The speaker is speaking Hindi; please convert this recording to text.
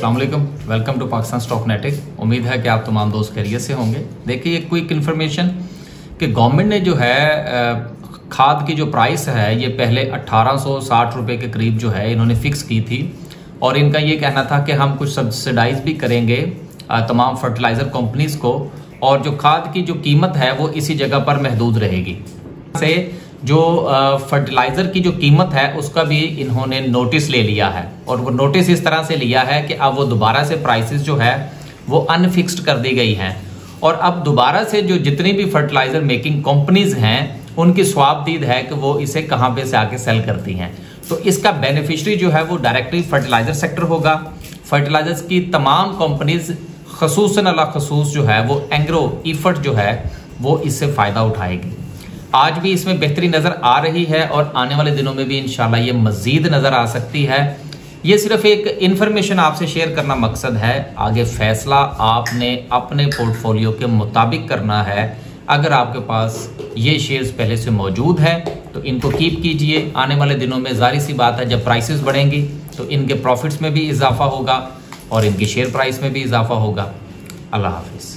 अस्सलाम वालेकुम, वेलकम टू पाकिस्तान स्टॉकनेटिक। उम्मीद है कि आप तमाम दोस्त खैरियत से होंगे। देखिए, एक क्विक इन्फॉर्मेशन कि गवर्नमेंट ने जो है खाद की जो प्राइस है ये पहले 1860 रुपये के करीब जो है इन्होंने फिक्स की थी और इनका ये कहना था कि हम कुछ सब्सिडाइज भी करेंगे तमाम फर्टिलाइज़र कंपनीज को और जो खाद की जो कीमत है वो इसी जगह पर महदूद रहेगी। से जो फर्टिलाइज़र की जो कीमत है उसका भी इन्होंने नोटिस ले लिया है और वो नोटिस इस तरह से लिया है कि अब वो दोबारा से प्राइसेस जो है वो अनफिक्स्ड कर दी गई हैं और अब दोबारा से जो जितनी भी फर्टिलाइज़र मेकिंग कंपनीज हैं उनकी स्वाबदीद है कि वो इसे कहाँ पे से आके सेल करती हैं। तो इसका बेनिफिशरी जो है वो डायरेक्टली फर्टिलाइज़र सेक्टर होगा। फर्टिलाइजर्स की तमाम कंपनीज खसूसन अला खसूस जो है वो एग्रो इफर्ट जो है वो इससे फ़ायदा उठाएगी। आज भी इसमें बेहतरी नज़र आ रही है और आने वाले दिनों में भी इंशाल्लाह ये मज़ीद नज़र आ सकती है। ये सिर्फ एक इन्फॉर्मेशन आपसे शेयर करना मकसद है, आगे फैसला आपने अपने पोर्टफोलियो के मुताबिक करना है। अगर आपके पास ये शेयर्स पहले से मौजूद है तो इनको कीप कीजिए। आने वाले दिनों में जाहिर सी बात है जब प्राइसेस बढ़ेंगी तो इनके प्रॉफिट्स में भी इजाफा होगा और इनकी शेयर प्राइस में भी इजाफा होगा। अल्लाह हाफिज़।